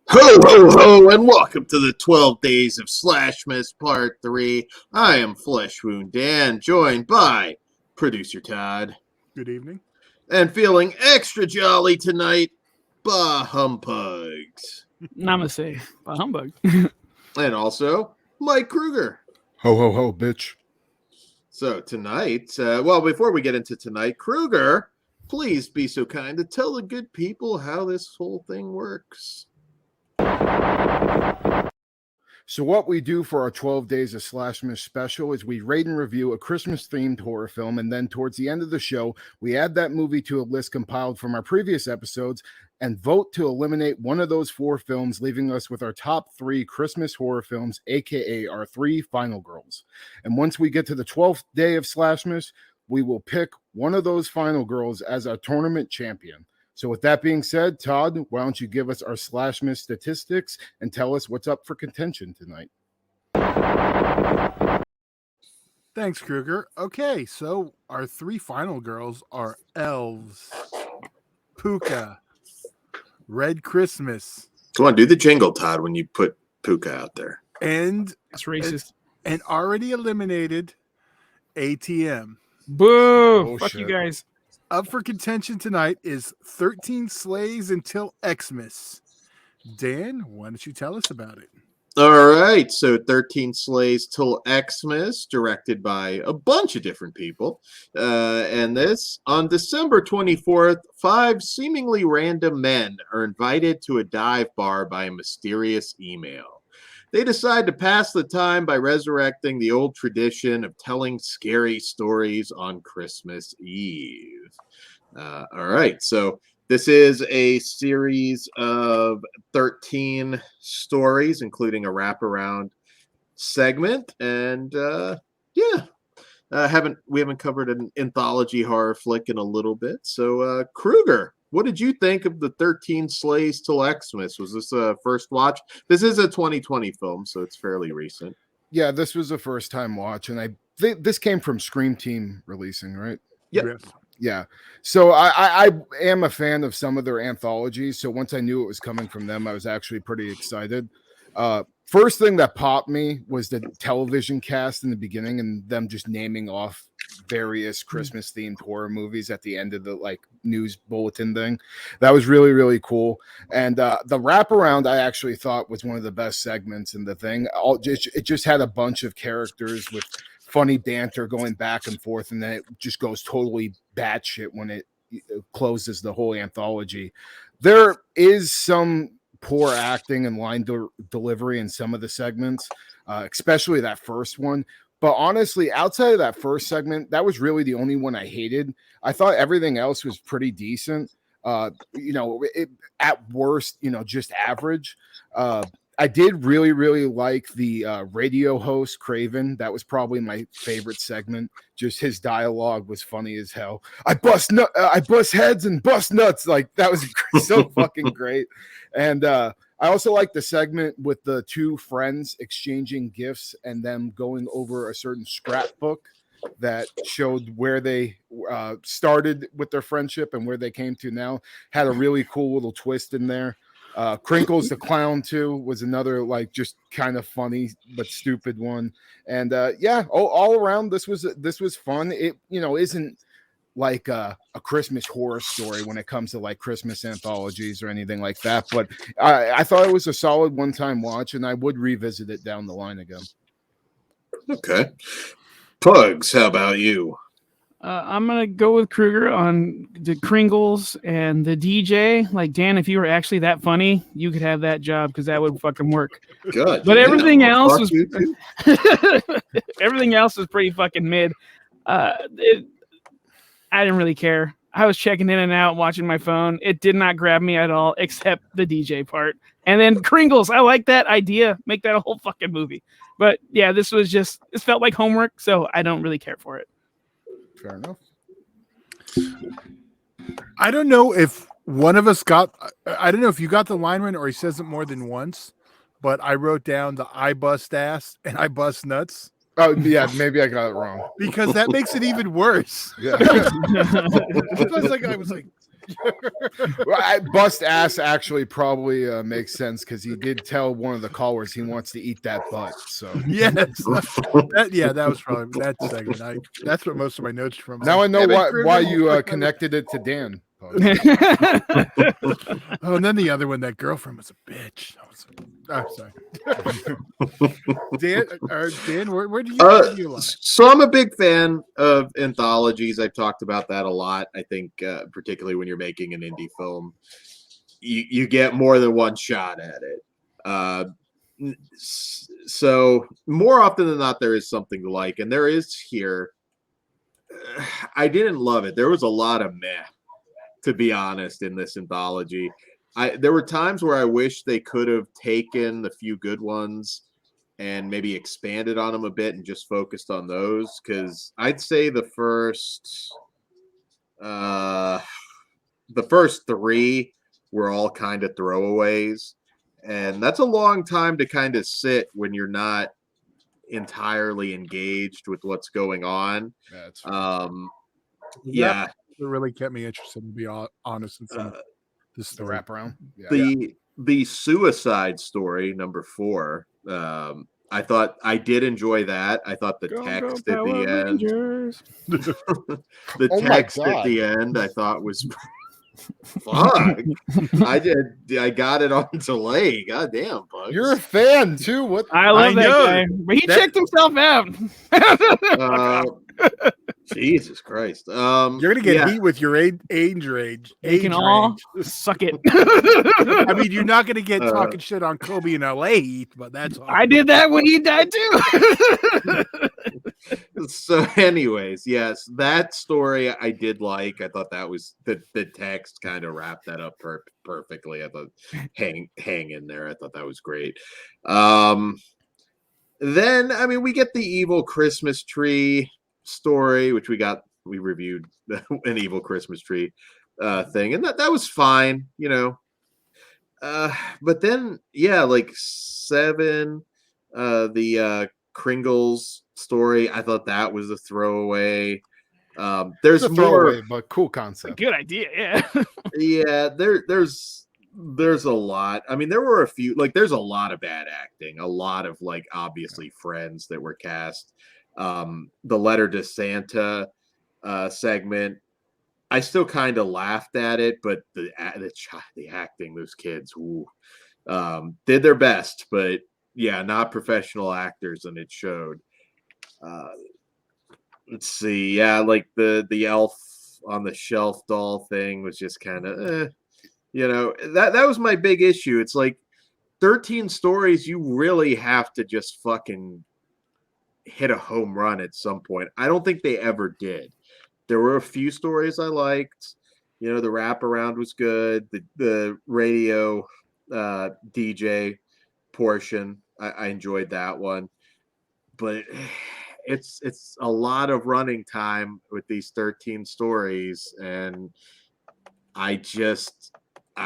Ho, ho, ho, and welcome to the 12 Days of Slashmas Part 3. I am Flesh Wound Dan, joined by Producer Todd. Good evening. And feeling extra jolly tonight, Bah Humpugs. Namaste. Bah humbug. And also, Mike Kruger. Ho, ho, ho, bitch. So tonight, before we get into tonight, Kruger, please be so kind to tell the good people how this whole thing works. So what we do for our 12 Days of Slashmas special is we rate and review a Christmas-themed horror film, and then towards the end of the show, we add that movie to a list compiled from our previous episodes and vote to eliminate one of those four films, leaving us with our top three Christmas horror films, aka our three final girls. And once we get to the 12th day of Slashmas, we will pick one of those final girls as our tournament champion. So with that being said, Todd, why don't you give us our Slashmas statistics and tell us what's up for contention tonight? Thanks, Kruger. Okay, so our three final girls are Elves, Puka, Red Christmas. Come on, do the jingle, Todd, when you put Puka out there. And That's racist. and already eliminated ATM. Boo! Oh, Fuck shit. you guys. Up for contention tonight is 13 Slays until Xmas. Dan, why don't you tell us about it? All right, so 13 Slays Till Xmas, directed by a bunch of different people. And this, on December 24th, 5 seemingly random men are invited to a dive bar by a mysterious email. They decide to pass the time by resurrecting the old tradition of telling scary stories on Christmas Eve. All right, so this is a series of 13 stories, including a wraparound segment, and we haven't covered an anthology horror flick in a little bit. So, Kruger, what did you think of the 13 Slays Till Xmas? Was this a first watch? This is a 2020 film, so it's fairly recent. Yeah, this was a first time watch, and this came from Scream Team releasing, right? Yep. Yes. Yeah. So I am a fan of some of their anthologies. So once I knew it was coming from them, I was actually pretty excited. First thing that popped me was the television cast in the beginning and them just naming off various Christmas themed horror movies at the end of the news bulletin thing. That was really, really cool. And the wraparound I actually thought was one of the best segments in the thing. It just had a bunch of characters with funny banter going back and forth, and then it just goes totally batshit when it closes the whole anthology. There is some poor acting and line delivery in some of the segments, especially that first one. But honestly, outside of that first segment, that was really the only one I hated. I thought everything else was pretty decent. At worst, just average. I did really, really like the radio host, Craven. That was probably my favorite segment. Just his dialogue was funny as hell. I bust heads and bust nuts. Like, that was so fucking great. And I also like the segment with the two friends exchanging gifts and them going over a certain scrapbook that showed where they started with their friendship and where they came to now. Had a really cool little twist in there. Crinkles the Clown too was another just kind of funny but stupid one. And all around this was fun. It isn't like a Christmas horror story when it comes to Christmas anthologies or anything like that, but I thought it was a solid one-time watch, and I would revisit it down the line again. Okay. Pugs, how about you? I'm going to go with Kruger on the Kringles and the DJ. Like, Dan, if you were actually that funny, you could have that job because that would fucking work. Good. But everything else was you. everything else was pretty fucking mid. I didn't really care. I was checking in and out, watching my phone. It did not grab me at all, except the DJ part. And then Kringles, I like that idea. Make that a whole fucking movie. But yeah, this felt like homework, so I don't really care for it. Fair enough. I don't know if one of us I don't know if you got the line right or he says it more than once, but I wrote down the I bust ass and I bust nuts. Oh, yeah, maybe I got it wrong. Because that makes it even worse. Yeah. I was like, Well, bust ass actually probably makes sense because he did tell one of the callers he wants to eat that butt. So Yes. That was probably that segment. That's what most of my notes are from. now I know Damn it, why Kruger. you connected it to Dan. Oh, and then the other one, that girlfriend was a bitch. Sorry. Dan, where do you lie? So I'm a big fan of anthologies. I've talked about that a lot. I think, particularly when you're making an indie film, you get more than one shot at it. So more often than not, there is something to like, and there is here. I didn't love it. There was a lot of meh, to be honest, in this anthology. There were times where I wish they could have taken the few good ones and maybe expanded on them a bit and just focused on those, because I'd say the first three were all kind of throwaways, and that's a long time to kind of sit when you're not entirely engaged with what's going on. That's Yeah, It really kept me interested, to be honest, in some of this the story. wraparound. Yeah. The suicide story number 4. I thought I did enjoy that. I thought the text at the end, the Oh my text at God. the end, I thought was fuck. I got it on delay. God damn, Bugs. You're a fan too. What? I love that know. guy, but he checked himself out. Jesus Christ. You're gonna get heat with your age range. We can all suck it. I mean, you're not gonna get talking shit on Kobe in LA, Heath, but that's all. I did that when he died too. So anyways, yes, that story I did like. I thought that was the text kind of wrapped that up perfectly. I thought hang in there. I thought that was great. Then I mean, we get the evil Christmas tree story, which we reviewed an evil Christmas tree thing, and that was fine, you know. But then like 7, the Kringles story, I thought that was a throwaway. There's It's a more, throwaway, but cool concept. Good idea, yeah. yeah. There's a lot. I mean, there were a few, like there's a lot of bad acting, a lot of like obviously friends that were cast. The letter to Santa segment, I still kind of laughed at it, but the acting, those kids did their best, but yeah, not professional actors, and it showed. Let's see, yeah, like the elf on the shelf doll thing was just kind of, you know, that was my big issue. It's like 13 stories, you really have to just fucking hit a home run at some point. I don't think they ever did. There were a few stories I liked. You know, the wraparound was good. The radio DJ portion, I enjoyed that one. But it's a lot of running time with these 13 stories, and I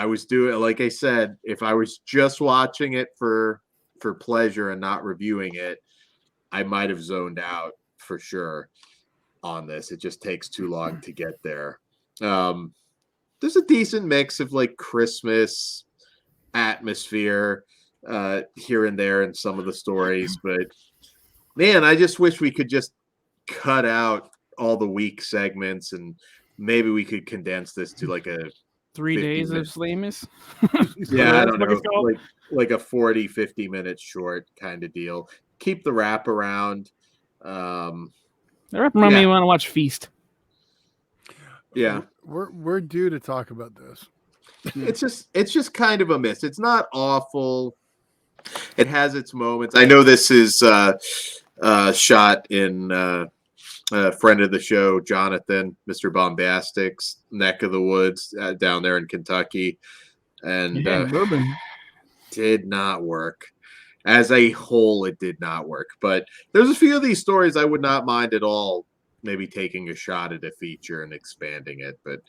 was doing, like I said, if I was just watching it for pleasure and not reviewing it, I might have zoned out for sure on this. It just takes too long to get there. There's a decent mix of like Christmas atmosphere here and there in some of the stories, but man, I just wish we could just cut out all the weak segments and maybe we could condense this to like a 3 days of Slashmas. Yeah, I don't know, like a 40-50 minute short kind of deal. Keep the wraparound. That wraparound made me want to watch Feast. Yeah, we're due to talk about this. It's just kind of a miss. It's not awful. It has its moments. I know this is shot in friend of the show, Jonathan, Mr. Bombastic's neck of the woods down there in Kentucky, and did not work. As a whole, it did not work. But there's a few of these stories I would not mind at all maybe taking a shot at a feature and expanding it. But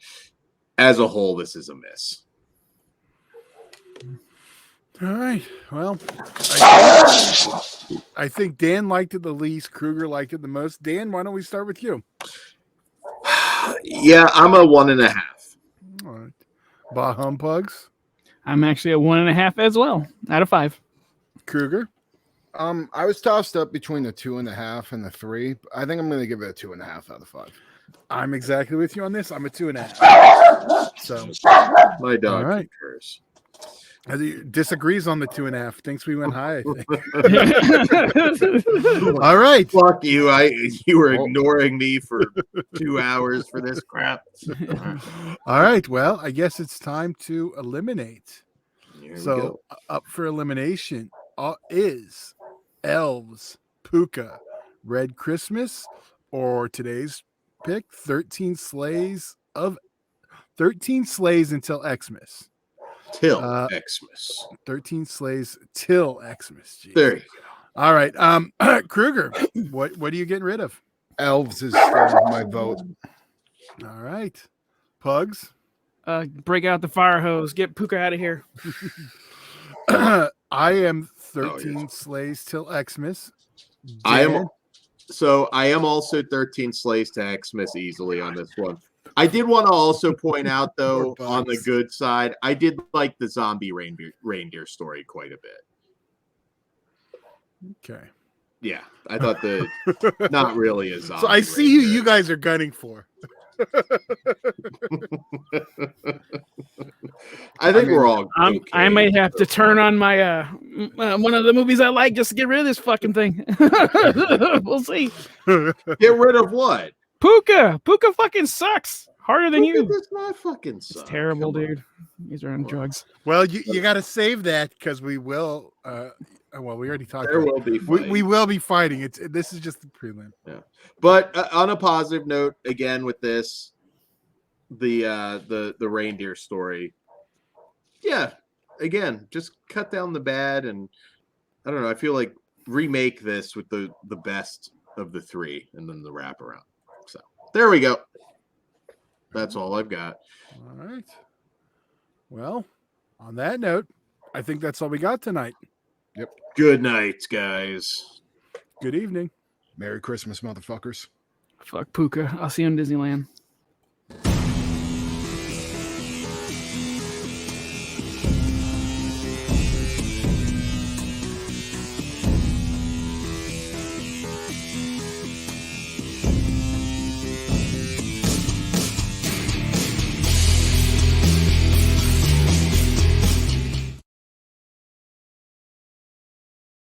as a whole, this is a miss. All right. Well, I think Dan liked it the least. Kruger liked it the most. Dan, why don't we start with you? Yeah, I'm a 1.5. All right. Bah Humpugs. I'm actually a 1.5 as well, out of 5. Kruger. I was tossed up between the 2.5 and the 3. I think I'm going to give it a 2.5 out of 5. I'm exactly with you on this. I'm a 2.5. So, My dog All right. concurs. He disagrees on the 2.5. Thinks we went high, I think. All right. Fuck you. You were ignoring me for 2 hours for this crap. All right. Well, I guess it's time to eliminate. Here we So go. up for elimination is Elves, Puka, Red Christmas, or today's pick, 13 Slays until Xmas. Till Xmas. 13 Slays till Xmas. Jeez. There you go. All right. Kruger, what are you getting rid of? Elves is still my vote. All right. Pugs. Break out the fire hose. Get Puka out of here. I am 13 Slays till Xmas. I Dan? am also 13 Slays to Xmas easily on this one. I did want to also point out, though, Poor on the Bugs. good side, I did like the zombie reindeer story quite a bit. Okay. Yeah, I thought not really a zombie. So I see who reindeer. you guys are gunning for. I think we're all. I okay. might have to turn on my one of the movies I like just to get rid of this fucking thing. We'll see. Get rid of what? Puka fucking sucks. Harder than Puka you. does not fucking It's suck. terrible, Come on. dude. These are on drugs. Well, you got to save that because we will. Well, we already talked. There about will be. it. Fighting. We will be fighting. This is just the prelim. But on a positive note, again with this, the reindeer story. Yeah, again, just cut down the bad, and I don't know. I feel like remake this with the best of the 3, and then the wraparound. So there we go. That's all I've got. All right. Well, on that note, I think that's all we got tonight. Good night, guys. Good evening. Merry Christmas, motherfuckers. Fuck Puka. I'll see you in Disneyland.